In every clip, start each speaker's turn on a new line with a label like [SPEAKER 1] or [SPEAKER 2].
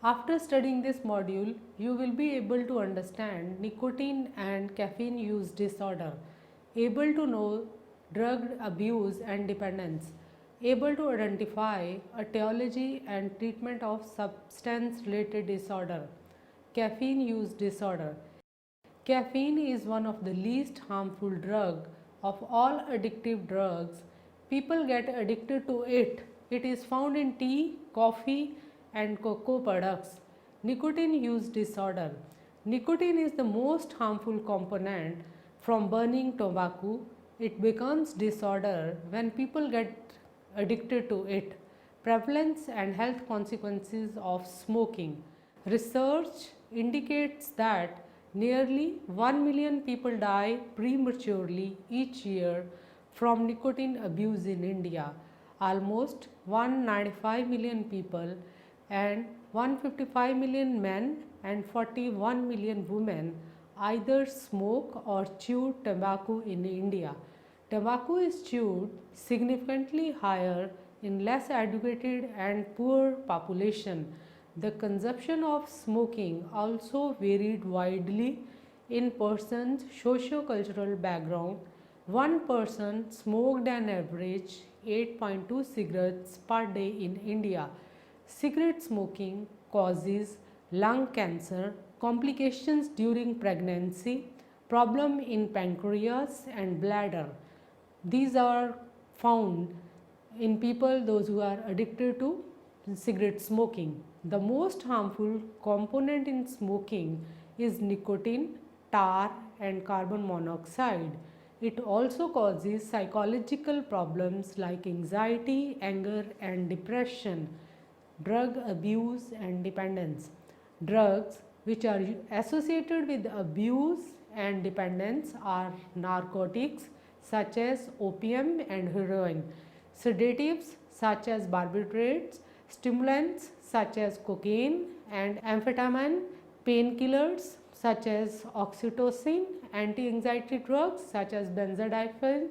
[SPEAKER 1] After studying this module, you will be able to understand nicotine and caffeine use disorder, able to know drug abuse and dependence, able to identify etiology and treatment of substance related disorder, caffeine use disorder. Caffeine is one of the least harmful drug of all addictive drugs. People get addicted to it. It is found in tea, coffee and cocoa products. Nicotine use disorder. Nicotine is the most harmful component from burning tobacco. It becomes disorder when people get addicted to it. Prevalence and health consequences of smoking. Research indicates that nearly 1 million people die prematurely each year from nicotine abuse in India. Almost 195 million people and 155 million men and 41 million women either smoke or chew tobacco in India. Tobacco is chewed significantly higher in less educated and poor population. The consumption of smoking also varied widely in persons' socio-cultural background. One person smoked an average 8.2 cigarettes per day in India. Cigarette smoking causes lung cancer, complications during pregnancy, problem in pancreas and bladder. These are found in people those who are addicted to cigarette smoking. The most harmful component in smoking is nicotine, tar and carbon monoxide. It also causes psychological problems like anxiety, anger and depression, drug abuse and dependence. Drugs which are associated with abuse and dependence are narcotics such as opium and heroin, sedatives such as barbiturates, stimulants such as cocaine and amphetamine, painkillers such as oxytocin, anti-anxiety drugs such as benzodiazepine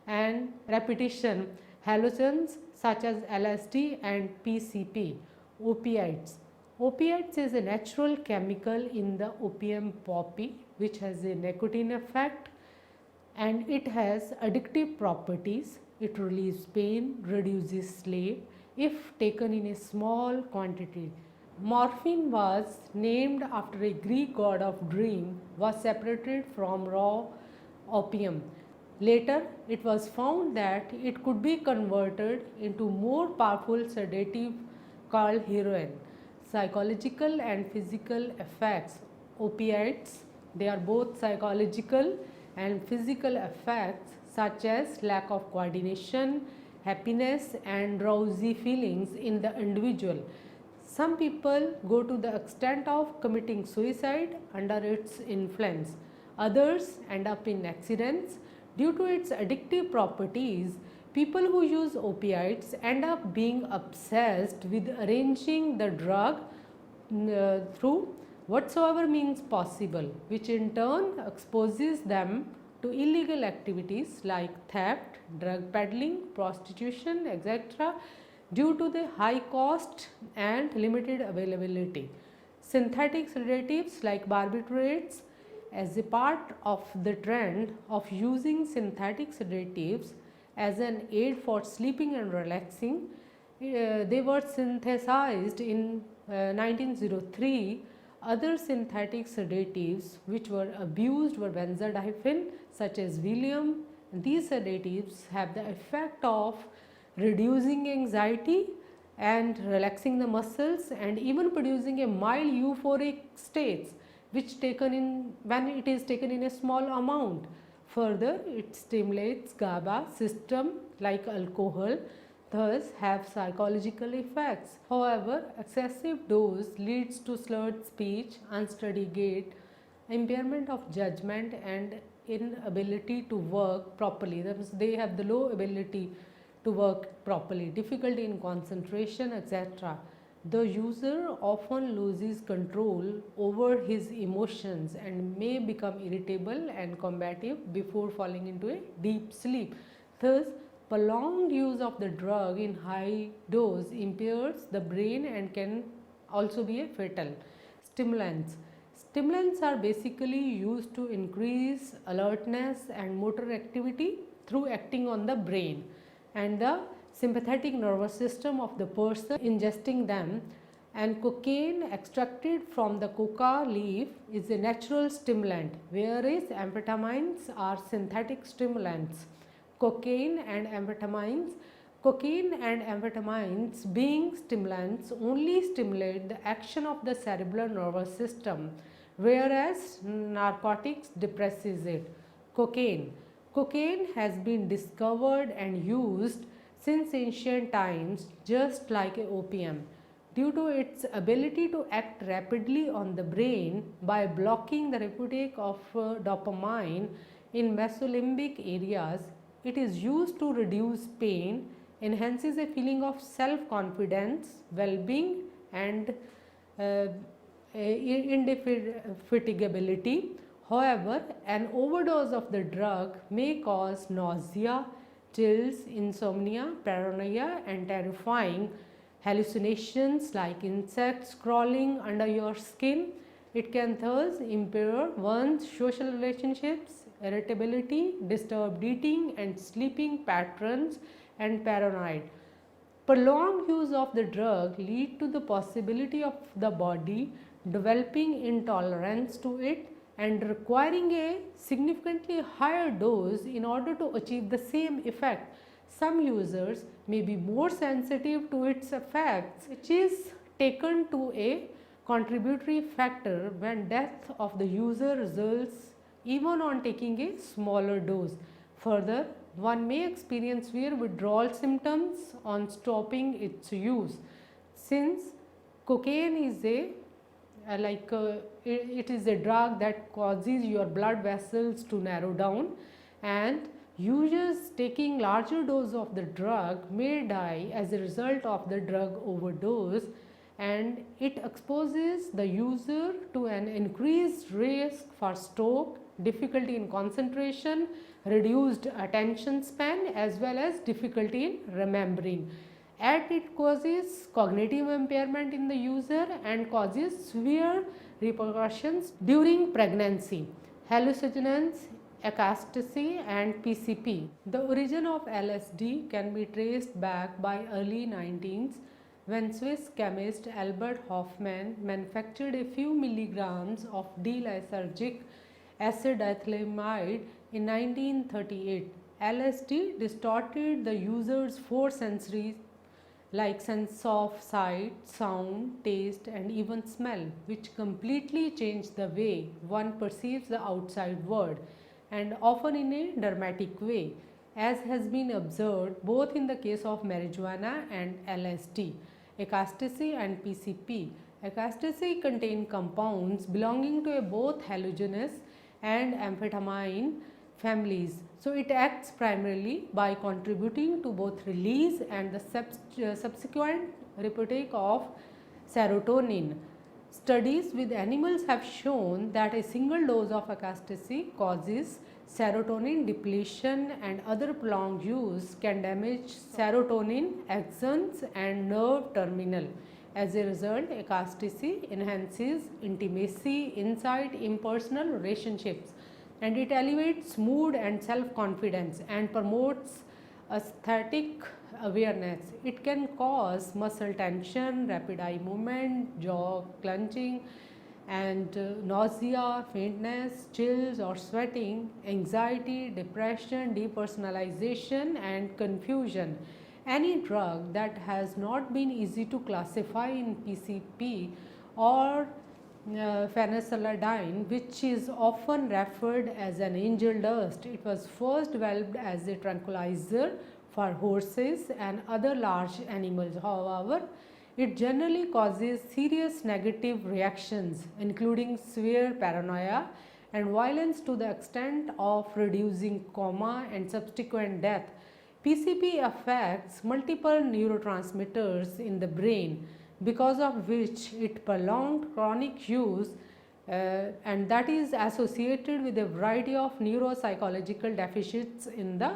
[SPEAKER 1] and repetition hallucinogens such as LSD and PCP. Opiates. Opiates is a natural chemical in the opium poppy which has a nicotine effect and it has addictive properties. It relieves pain, reduces sleep if taken in a small quantity. Morphine was named after a Greek god of dream, was separated from raw opium. Later, it was found that it could be converted into more powerful sedative called heroin. Psychological and physical effects. Opiates, they are both psychological and physical effects such as lack of coordination, happiness and drowsy feelings in the individual. Some people go to the extent of committing suicide under its influence. Others end up in accidents. Due to its addictive properties, people who use opiates end up being obsessed with arranging the drug through whatsoever means possible, which in turn exposes them to illegal activities like theft, drug peddling, prostitution, etc. due to the high cost and limited availability. Synthetic sedatives like barbiturates, as a part of the trend of using synthetic sedatives as an aid for sleeping and relaxing, they were synthesized in 1903. Other synthetic sedatives which were abused were benzodiazepine such as Valium. These sedatives have the effect of reducing anxiety and relaxing the muscles and even producing a mild euphoric states which taken in when it is taken in a small amount. Further, it stimulates GABA system like alcohol, thus have psychological effects. However, excessive dose leads to slurred speech, unsteady gait, impairment of judgment and inability to work properly. That means they have the low ability to work properly, difficulty in concentration, etc. The user often loses control over his emotions and may become irritable and combative before falling into a deep sleep. Thus, prolonged use of the drug in high dose impairs the brain and can also be a fatal. Stimulants. Stimulants are basically used to increase alertness and motor activity through acting on the brain and the sympathetic nervous system of the person ingesting them. And cocaine extracted from the coca leaf is a natural stimulant, whereas amphetamines are synthetic stimulants. Cocaine and amphetamines being stimulants only stimulate the action of the cerebral nervous system, whereas narcotics depresses it. Cocaine has been discovered and used since ancient times, just like opium, due to its ability to act rapidly on the brain by blocking the reuptake of dopamine in mesolimbic areas. It is used to reduce pain, enhances a feeling of self-confidence, well-being and indefatigability. However, an overdose of the drug may cause nausea, chills, insomnia, paranoia and terrifying hallucinations like insects crawling under your skin. It can thus impair one's social relationships, irritability, disturbed eating and sleeping patterns and paranoid. Prolonged use of the drug lead to the possibility of the body developing intolerance to it and requiring a significantly higher dose in order to achieve the same effect. Some users may be more sensitive to its effects, which is taken to a contributory factor when death of the user results even on taking a smaller dose. Further, one may experience severe withdrawal symptoms on stopping its use. Since cocaine is it is a drug that causes your blood vessels to narrow down, and users taking larger dose of the drug may die as a result of the drug overdose, and it exposes the user to an increased risk for stroke, difficulty in concentration, reduced attention span as well as difficulty in remembering. And it causes cognitive impairment in the user and causes severe repercussions during pregnancy. Hallucinogens, ecstasy and PCP. The origin of LSD can be traced back by early 19s when Swiss chemist Albert Hofmann manufactured a few milligrams of D-lysergic acid ethylamide in 1938. LSD distorted the user's four sensories like sense of sight, sound, taste and even smell, which completely changed the way one perceives the outside world, and often in a dramatic way, as has been observed both in the case of marijuana and LSD. Ecstasy and PCP. Ecstasy contain compounds belonging to both hallucinogenic and amphetamine families. So it acts primarily by contributing to both release and the subsequent reuptake of serotonin. Studies with animals have shown that a single dose of ecstasy causes serotonin depletion, and other prolonged use can damage serotonin axons and nerve terminal. As a result, ecstasy enhances intimacy, insight, impersonal relationships, and it elevates mood and self-confidence and promotes aesthetic awareness. It can cause muscle tension, rapid eye movement, jaw clenching, and nausea, faintness, chills or sweating, anxiety, depression, depersonalization and confusion. Any drug that has not been easy to classify in PCP or phencylamine, which is often referred as an angel dust. It was first developed as a tranquilizer for horses and other large animals. However, it generally causes serious negative reactions, including severe paranoia and violence to the extent of reducing coma and subsequent death. PCP affects multiple neurotransmitters in the brain, because of which it prolonged chronic use and that is associated with a variety of neuropsychological deficits in the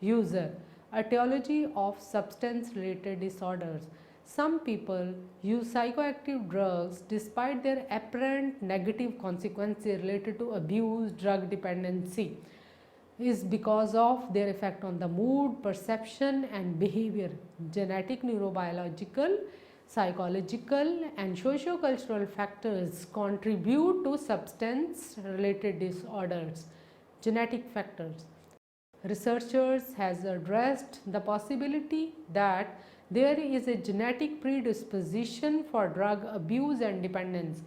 [SPEAKER 1] user. Etiology of substance related disorders. Some people use psychoactive drugs despite their apparent negative consequences related to abuse, drug dependency is because of their effect on the mood, perception and behavior. Genetic, neurobiological, psychological and socio-cultural factors contribute to substance related disorders. Genetic factors. Researchers has addressed the possibility that there is a genetic predisposition for drug abuse and dependence.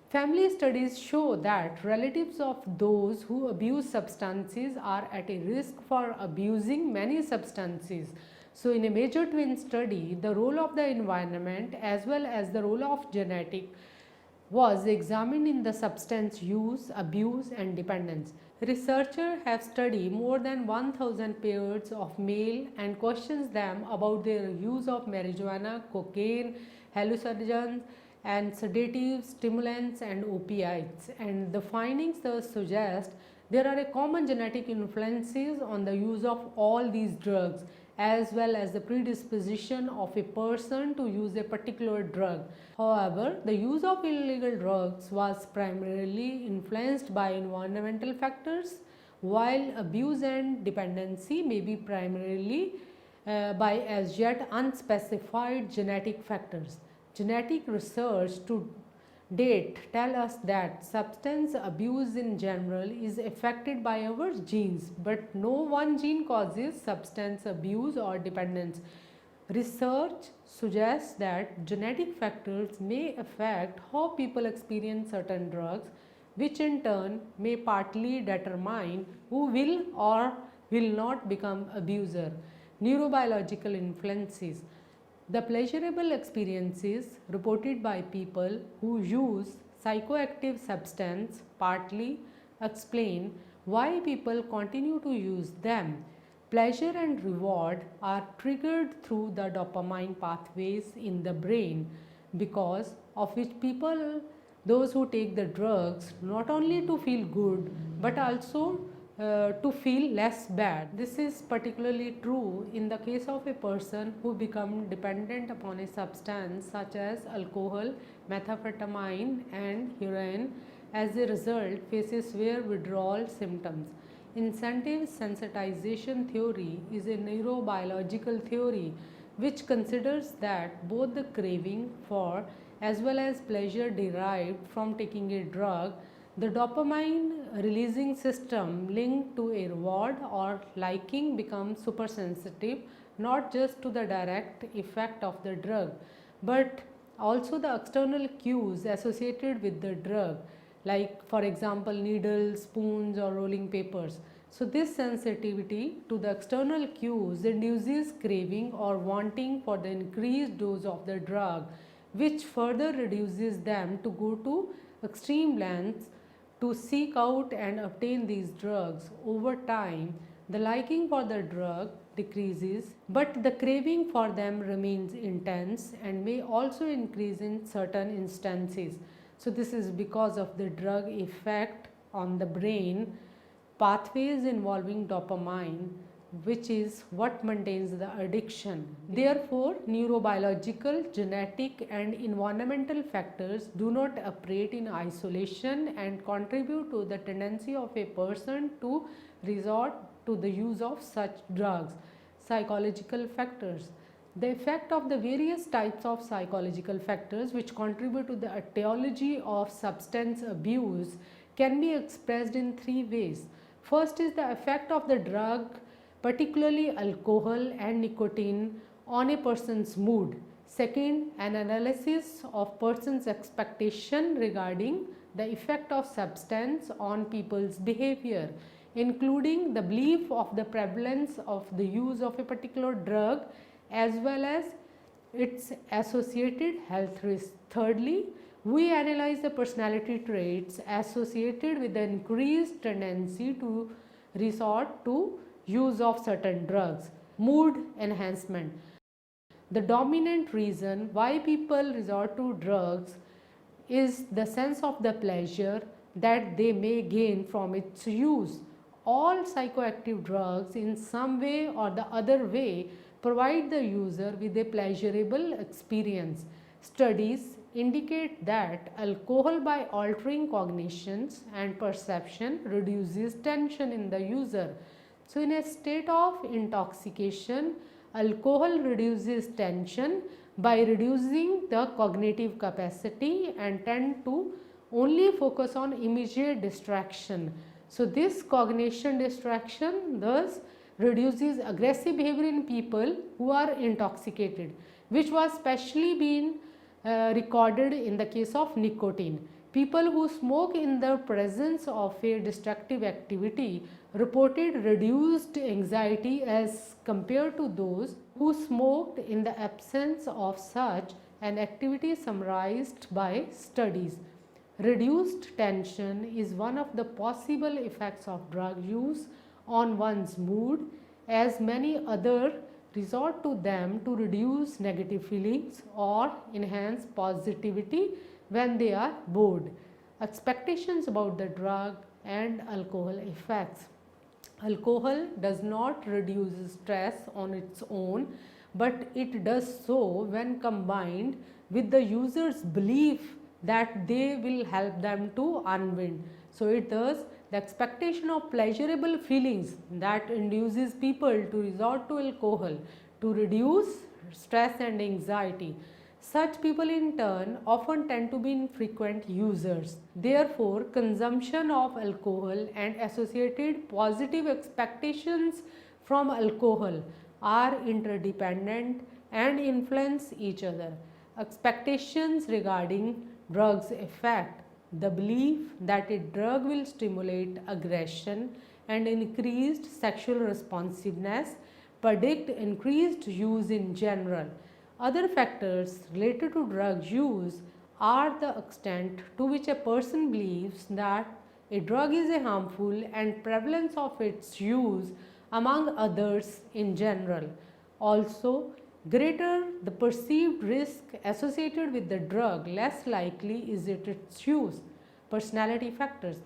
[SPEAKER 1] Family studies show that relatives of those who abuse substances are at a risk for abusing many substances. So, in a major twin study, the role of the environment as well as the role of genetic was examined in the substance use, abuse and dependence. Researchers have studied more than 1000 pairs of male and questions them about their use of marijuana, cocaine, hallucinogens and sedatives, stimulants and opiates, and the findings thus suggest there are a common genetic influences on the use of all these drugs as well as the predisposition of a person to use a particular drug. However, the use of illegal drugs was primarily influenced by environmental factors, while abuse and dependency may be primarily by as yet unspecified genetic factors. Genetic research to date tell us that substance abuse in general is affected by our genes, but no one gene causes substance abuse or dependence. Research suggests that genetic factors may affect how people experience certain drugs, which in turn may partly determine who will or will not become abuser. Neurobiological influences. The pleasurable experiences reported by people who use psychoactive substance partly explain why people continue to use them. Pleasure and reward are triggered through the dopamine pathways in the brain, because of which those who take the drugs, not only to feel good but also to feel less bad. This is particularly true in the case of a person who becomes dependent upon a substance such as alcohol, methamphetamine and heroin, as a result faces severe withdrawal symptoms. Incentive sensitization theory is a neurobiological theory which considers that both the craving for as well as pleasure derived from taking a drug, the dopamine releasing system linked to a reward or liking becomes supersensitive, not just to the direct effect of the drug, but also the external cues associated with the drug, like for example needles, spoons or rolling papers. So this sensitivity to the external cues induces craving or wanting for the increased dose of the drug, which further reduces them to go to extreme lengths to seek out and obtain these drugs. Over time, the liking for the drug decreases, but the craving for them remains intense and may also increase in certain instances. So this is because of the drug effect on the brain pathways involving dopamine, which is what maintains the addiction. Therefore, neurobiological, genetic and environmental factors do not operate in isolation and contribute to the tendency of a person to resort to the use of such drugs. Psychological factors. The effect of the various types of psychological factors which contribute to the etiology of substance abuse can be expressed in three ways. First is the effect of the drug, particularly alcohol and nicotine, on a person's mood. Second, an analysis of person's expectation regarding the effect of substance on people's behavior, including the belief of the prevalence of the use of a particular drug as well as its associated health risks. Thirdly, we analyze the personality traits associated with the increased tendency to resort to use of certain drugs. Mood enhancement. The dominant reason why people resort to drugs is the sense of the pleasure that they may gain from its use. All psychoactive drugs in some way or the other way provide the user with a pleasurable experience. Studies indicate that alcohol, by altering cognitions and perception, reduces tension in the user. So, in a state of intoxication, alcohol reduces tension by reducing the cognitive capacity and tend to only focus on immediate distraction. So, this cognition distraction thus reduces aggressive behavior in people who are intoxicated, which was specially been recorded in the case of nicotine. People who smoke in the presence of a destructive activity reported reduced anxiety as compared to those who smoked in the absence of such an activity, summarized by studies. Reduced tension is one of the possible effects of drug use on one's mood, as many other resort to them to reduce negative feelings or enhance positivity when they are bored. Expectations about the drug and alcohol effects. Alcohol does not reduce stress on its own, but it does so when combined with the user's belief that they will help them to unwind. So, it does the expectation of pleasurable feelings that induces people to resort to alcohol to reduce stress and anxiety. Such people in turn often tend to be infrequent users. Therefore, consumption of alcohol and associated positive expectations from alcohol are interdependent and influence each other. Expectations regarding drugs effect. The belief that a drug will stimulate aggression and increased sexual responsiveness predict increased use in general. Other factors related to drug use are the extent to which a person believes that a drug is a harmful and prevalence of its use among others in general. Also, greater the perceived risk associated with the drug, less likely is it its use. Personality factors.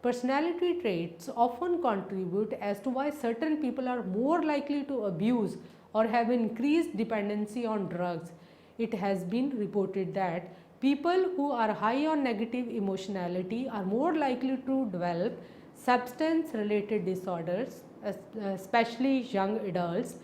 [SPEAKER 1] Personality traits often contribute as to why certain people are more likely to abuse or have increased dependency on drugs. It has been reported that people who are high on negative emotionality are more likely to develop substance related disorders, especially young adults.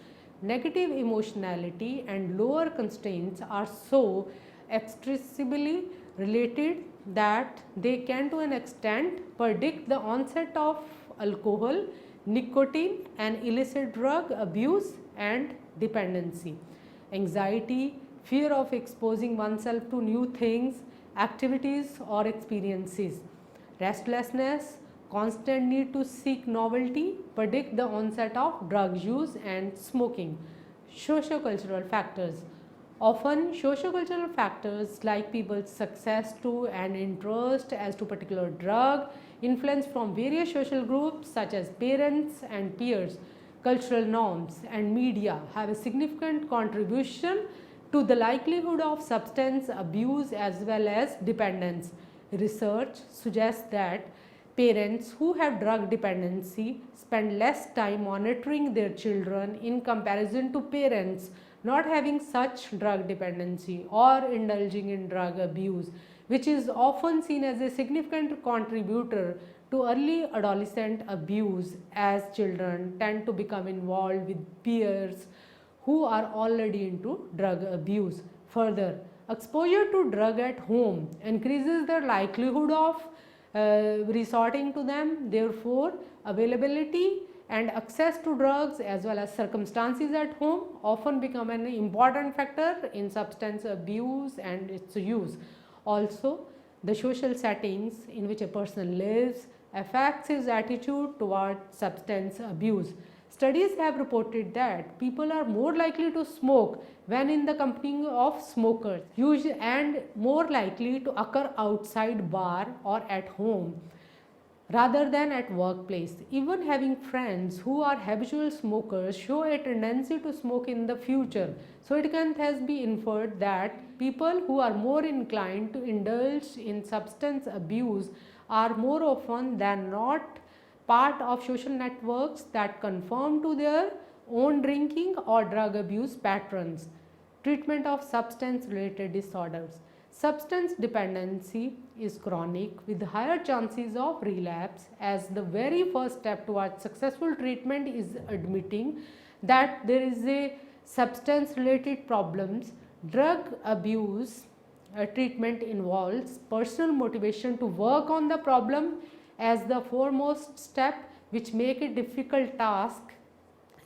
[SPEAKER 1] Negative emotionality and lower constraints are so extremely related that they can to an extent predict the onset of alcohol, nicotine and illicit drug abuse and dependency. Anxiety, fear of exposing oneself to new things, activities or experiences. Restlessness, constant need to seek novelty predict the onset of drug use and smoking. Sociocultural factors. Often sociocultural factors like people's success to and interest as to particular drug, influence from various social groups such as parents and peers, cultural norms and media have a significant contribution to the likelihood of substance abuse as well as dependence. Research suggests that parents who have drug dependency spend less time monitoring their children in comparison to parents not having such drug dependency or indulging in drug abuse, which is often seen as a significant contributor to early adolescent abuse, as children tend to become involved with peers who are already into drug abuse. Further, exposure to drug at home increases the likelihood of resorting to them. Therefore, availability and access to drugs as well as circumstances at home often become an important factor in substance abuse and its use. Also, the social settings in which a person lives affects his attitude toward substance abuse. Studies have reported that people are more likely to smoke when in the company of smokers, and more likely to occur outside bar or at home rather than at workplace. Even having friends who are habitual smokers show a tendency to smoke in the future. So it can thus be inferred that people who are more inclined to indulge in substance abuse are more often than not part of social networks that conform to their own drinking or drug abuse patterns. Treatment of substance related disorders. Substance dependency is chronic with higher chances of relapse, as the very first step towards successful treatment is admitting that there is a substance related problems. Drug abuse treatment involves personal motivation to work on the problem as the foremost step, which make a difficult task,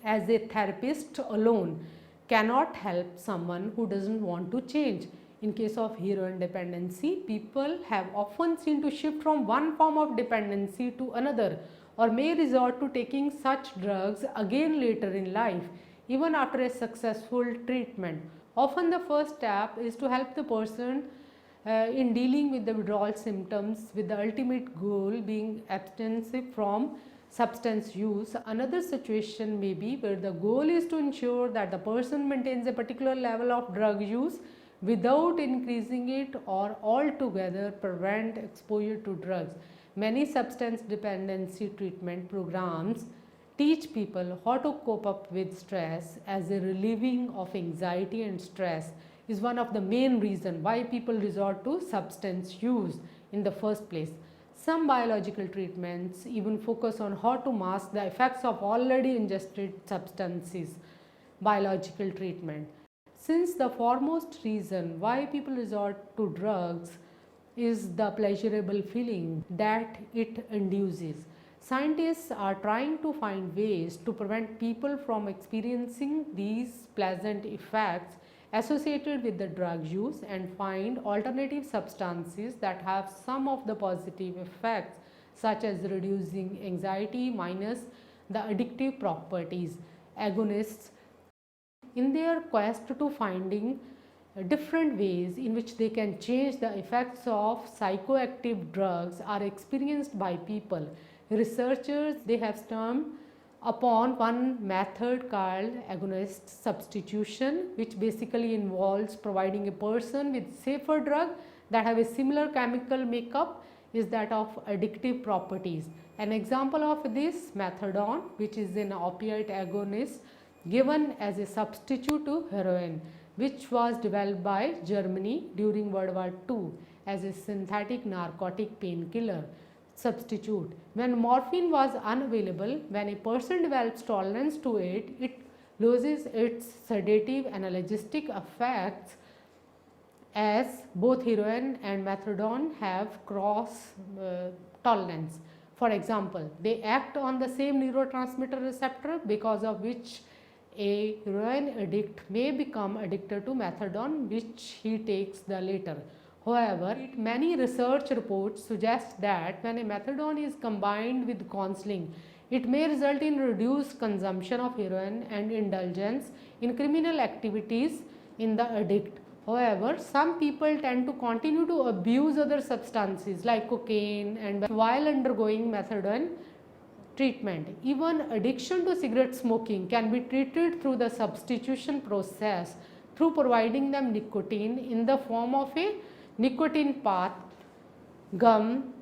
[SPEAKER 1] as a therapist alone cannot help someone who doesn't want to change. In case of heroin dependency, people have often seen to shift from one form of dependency to another, or may resort to taking such drugs again later in life, even after a successful treatment. Often the first step is to help the person in dealing with the withdrawal symptoms, with the ultimate goal being abstinence from substance use. Another situation may be where the goal is to ensure that the person maintains a particular level of drug use without increasing it, or altogether prevent exposure to drugs. Many substance dependency treatment programs teach people how to cope up with stress, as a relieving of anxiety and stress is one of the main reasons why people resort to substance use in the first place. Some biological treatments even focus on how to mask the effects of already ingested substances. Biological treatment. Since the foremost reason why people resort to drugs is the pleasurable feeling that it induces, scientists are trying to find ways to prevent people from experiencing these pleasant effects associated with the drug use, and find alternative substances that have some of the positive effects, such as reducing anxiety minus the addictive properties. Agonists, in their quest to finding different ways in which they can change the effects of psychoactive drugs, are experienced by people. Researchers, they have stumbled upon one method called agonist substitution, which basically involves providing a person with safer drug that have a similar chemical makeup is that of addictive properties. An example of this, methadone, which is an opiate agonist given as a substitute to heroin, which was developed by Germany during World War II as a synthetic narcotic painkiller substitute. When morphine was unavailable, when a person develops tolerance to it, it loses its sedative analgesic effects, as both heroin and methadone have cross tolerance. For example, they act on the same neurotransmitter receptor, because of which a heroin addict may become addicted to methadone, which he takes the later. However, many research reports suggest that when a methadone is combined with counseling, it may result in reduced consumption of heroin and indulgence in criminal activities in the addict. However, some people tend to continue to abuse other substances like cocaine and while undergoing methadone treatment. Even addiction to cigarette smoking can be treated through the substitution process through providing them nicotine in the form of a nicotine bath, gum,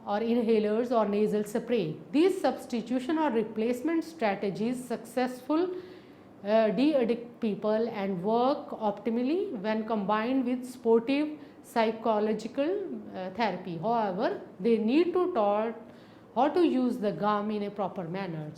[SPEAKER 1] or inhalers or nasal spray. These substitution or replacement strategies successful de-addict people and work optimally when combined with sportive psychological therapy. However, they need to taught how to use the gum in a proper manner,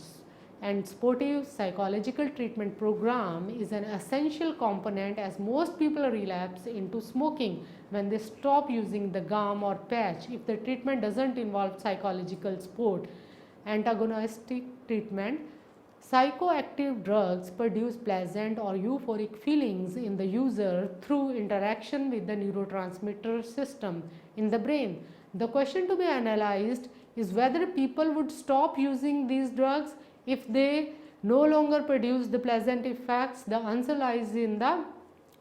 [SPEAKER 1] and sportive psychological treatment program is an essential component, as most people relapse into smoking when they stop using the gum or patch if the treatment doesn't involve psychological support. Antagonistic treatment. Psychoactive drugs produce pleasant or euphoric feelings in the user through interaction with the neurotransmitter system in the brain. The question to be analyzed is whether people would stop using these drugs if they no longer produce the pleasant effects. The answer lies in the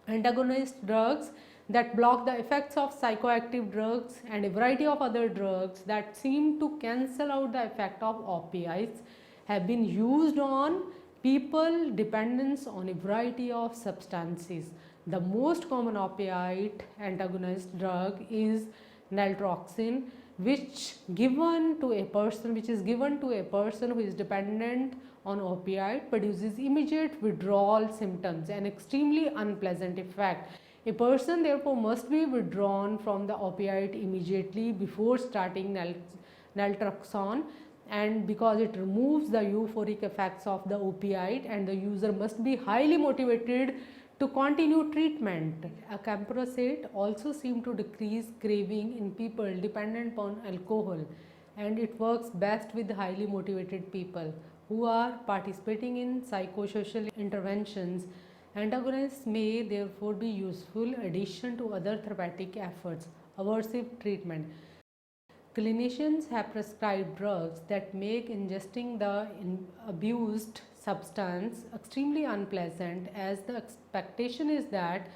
[SPEAKER 1] antagonist drugs that block the effects of psychoactive drugs and a variety of other drugs that seem to cancel out the effect of opiates have been used on people dependent on a variety of substances. The most common opiate antagonist drug is naltrexone, which is given to a person who is dependent on opioid produces immediate withdrawal symptoms, an extremely unpleasant effect. A person therefore must be withdrawn from the opioid immediately before starting naltrexone, and because it removes the euphoric effects of the opioid, and the user must be highly motivated to continue treatment. Acamprosate also seemed to decrease craving in people dependent upon alcohol, and it works best with highly motivated people who are participating in psychosocial interventions. Antagonists may therefore be useful addition to other therapeutic efforts. Aversive treatment. Clinicians have prescribed drugs that make ingesting the abused substance extremely unpleasant, as the expectation is that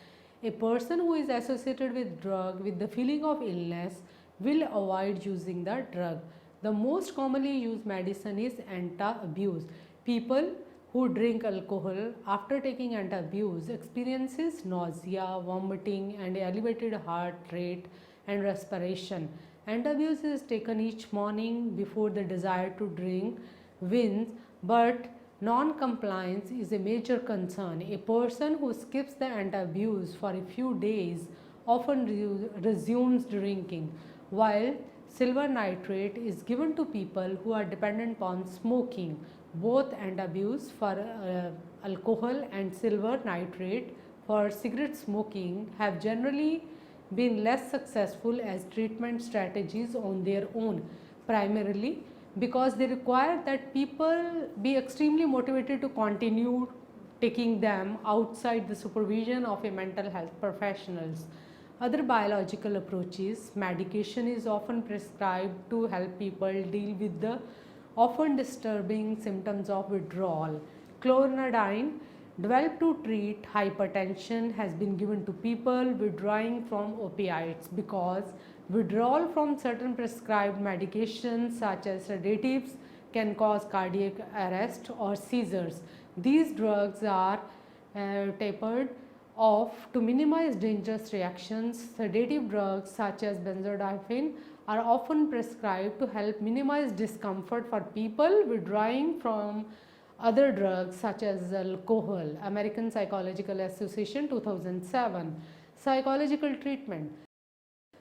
[SPEAKER 1] a person who is associated with drug with the feeling of illness will avoid using the drug. The most commonly used medicine is anti-abuse. People who drink alcohol after taking anti-abuse experiences nausea, vomiting, and elevated heart rate and respiration. Anti-abuse is taken each morning before the desire to drink wins, but non-compliance is a major concern. A person who skips the anti-abuse for a few days often resumes drinking, while silver nitrate is given to people who are dependent upon smoking. Both anti-abuse for alcohol and silver nitrate for cigarette smoking have generally been less successful as treatment strategies on their own, primarily because they require that people be extremely motivated to continue taking them outside the supervision of a mental health professionals. Other biological approaches, medication is often prescribed to help people deal with the often disturbing symptoms of withdrawal. Chlornadine, developed to treat hypertension, has been given to people withdrawing from opiates because withdrawal from certain prescribed medications such as sedatives can cause cardiac arrest or seizures. These drugs are tapered off to minimize dangerous reactions. Sedative drugs such as benzodiazepine are often prescribed to help minimize discomfort for people withdrawing from other drugs such as alcohol. American Psychological Association 2007. Psychological treatment.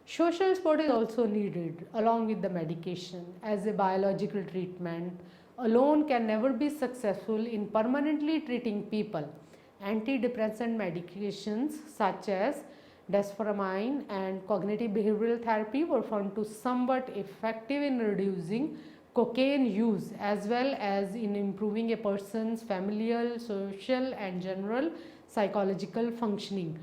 [SPEAKER 1] Social support is also needed along with the medication, as a biological treatment alone can never be successful in permanently treating people. Antidepressant medications such as desmoramine and cognitive behavioral therapy were found to somewhat effective in reducing cocaine use as well as in improving a person's familial, social, and general psychological functioning.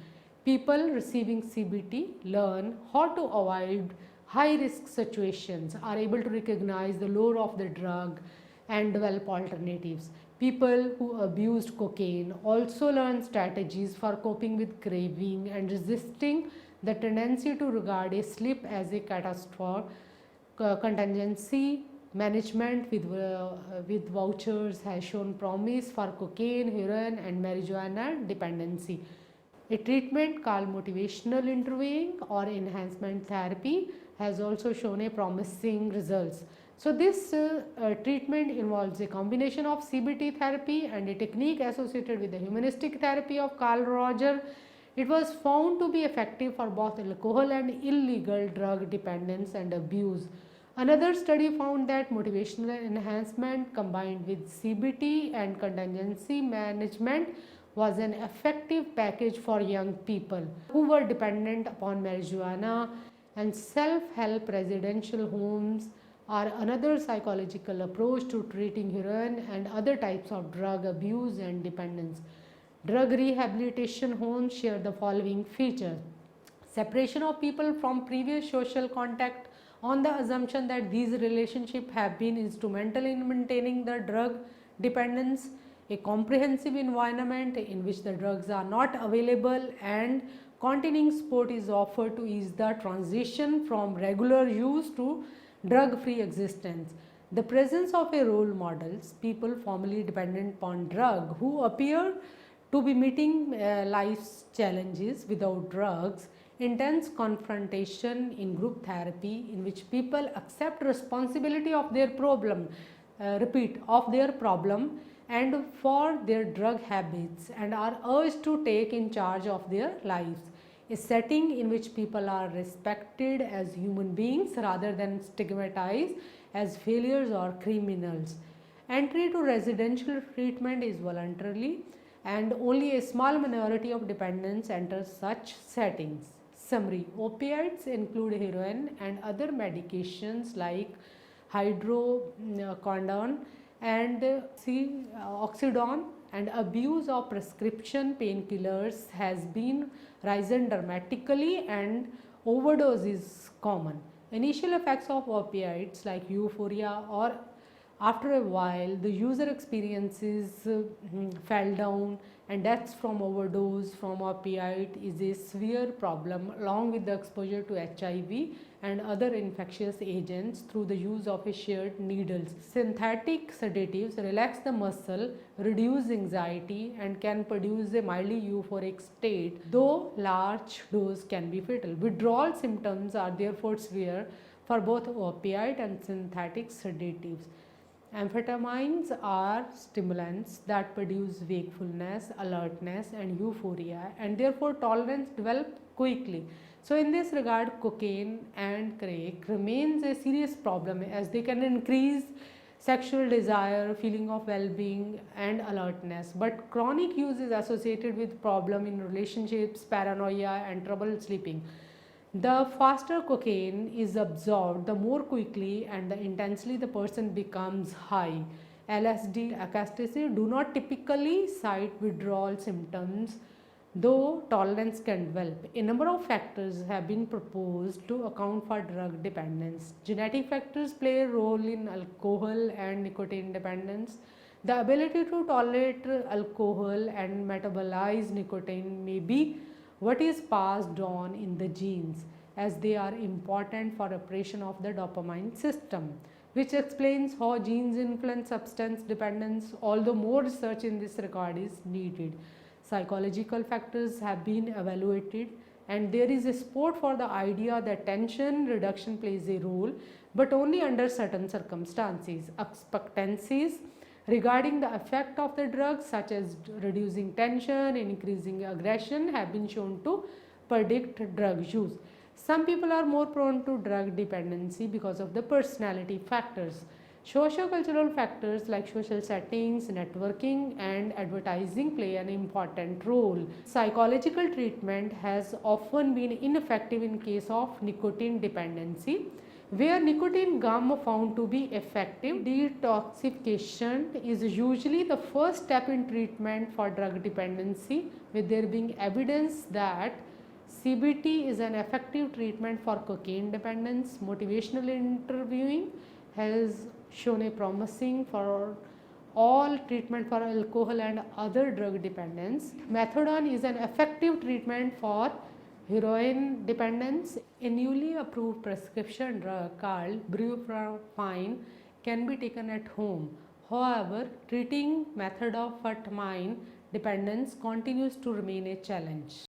[SPEAKER 1] People receiving CBT learn how to avoid high risk situations, are able to recognize the lure of the drug, and develop alternatives. People who abused cocaine also learn strategies for coping with craving and resisting the tendency to regard a slip as a catastrophe. Contingency management with vouchers has shown promise for cocaine, heroin, and marijuana dependency. A treatment called motivational interviewing or enhancement therapy has also shown a promising results. So this treatment involves a combination of CBT therapy and a technique associated with the humanistic therapy of Carl Roger. It was found to be effective for both alcohol and illegal drug dependence and abuse. Another study found that motivational enhancement combined with CBT and contingency management was an effective package for young people who were dependent upon marijuana, and self-help residential homes are another psychological approach to treating heroin and other types of drug abuse and dependence. Drug rehabilitation homes share the following features: separation of people from previous social contact on the assumption that these relationships have been instrumental in maintaining the drug dependence, a comprehensive environment in which the drugs are not available, and continuing support is offered to ease the transition from regular use to drug-free existence. The presence of a role models, people formerly dependent upon drug who appear to be meeting life's challenges without drugs, intense confrontation in group therapy in which people accept responsibility of their problem, of their problem, and for their drug habits and are urged to take in charge of their lives. A setting in which people are respected as human beings rather than stigmatized as failures or criminals. Entry to residential treatment is voluntarily, and only a small minority of dependents enter such settings. Summary: opiates include heroin and other medications like hydrocodone and oxydone, and abuse of prescription painkillers has been risen dramatically and overdose is common. Initial effects of opiates like euphoria, or after a while the user experiences fell down, and deaths from overdose from opiate is a severe problem along with the exposure to HIV and other infectious agents through the use of a shared needles. Synthetic sedatives relax the muscle, reduce anxiety, and can produce a mildly euphoric state, though large dose can be fatal. Withdrawal symptoms are therefore severe for both opiate and synthetic sedatives. Amphetamines are stimulants that produce wakefulness, alertness, and euphoria, and therefore tolerance develops quickly. So, in this regard, cocaine and crack remains a serious problem as they can increase sexual desire, feeling of well-being, and alertness. But chronic use is associated with problem in relationships, paranoia, and trouble sleeping. The faster cocaine is absorbed, the more quickly and the intensely the person becomes high. LSD, ecstasy do not typically cite withdrawal symptoms, though tolerance can develop. A number of factors have been proposed to account for drug dependence. Genetic factors play a role in alcohol and nicotine dependence. The ability to tolerate alcohol and metabolize nicotine may be what is passed on in the genes, as they are important for operation of the dopamine system, which explains how genes influence substance dependence, although more research in this regard is needed. Psychological factors have been evaluated, and there is a support for the idea that tension reduction plays a role, but only under certain circumstances. Expectancies regarding the effect of the drugs, such as reducing tension and increasing aggression, have been shown to predict drug use. Some people are more prone to drug dependency because of the personality factors. Socio-cultural factors like social settings, networking, and advertising play an important role. Psychological treatment has often been ineffective in case of nicotine dependency. Where nicotine gum found to be effective, detoxification is usually the first step in treatment for drug dependency, with there being evidence that CBT is an effective treatment for cocaine dependence. Motivational interviewing has shown a promising for all treatment for alcohol and other drug dependence. Methadone is an effective treatment for heroin dependence. A newly approved prescription drug called buprenorphine can be taken at home. However, treating methamphetamine dependence continues to remain a challenge.